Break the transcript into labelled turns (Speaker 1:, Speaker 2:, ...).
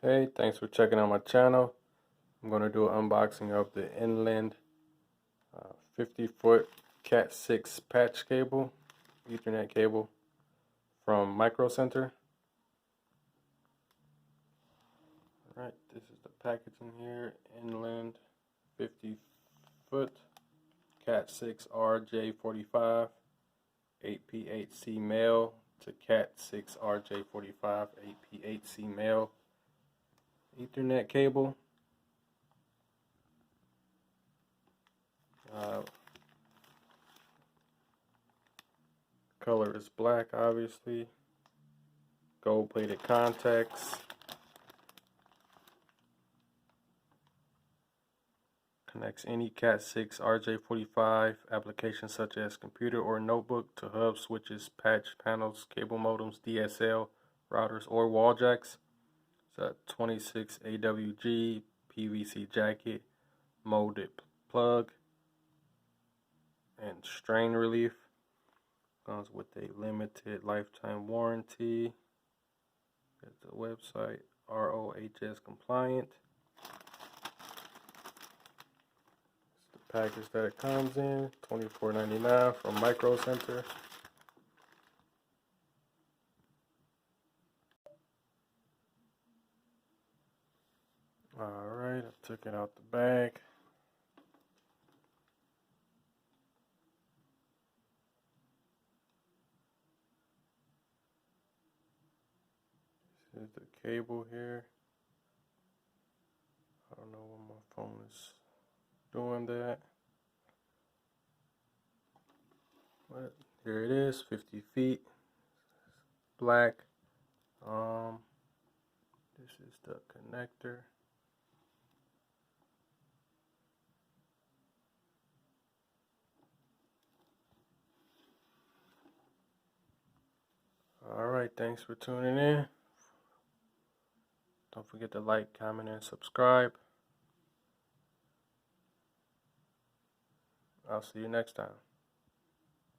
Speaker 1: Hey, thanks for checking out my channel. I'm going to do an unboxing of the Inland 50-foot Cat 6 patch cable, Ethernet cable from Micro Center. Alright, this is the packaging here. Inland 50-foot Cat 6 RJ45 8P8C male to Cat 6 RJ45 8P8C male Ethernet cable. Color is black, obviously. Gold plated contacts. Connects any Cat 6 RJ45 applications such as computer or notebook to hub switches, patch panels, cable modems, DSL, routers, or wall jacks. It's a 26 AWG PVC jacket, molded plug, and strain relief. Comes with a limited lifetime warranty. There's the website, ROHS compliant. It's the package that it comes in, $24.99 from Micro Center. Alright, I took it out the bag. This is the cable here. I don't know when my phone is doing that. But here it is, 50 feet. Black. This is the connector. Alright, thanks for tuning in. Don't forget to like, comment, and subscribe. I'll see you next time.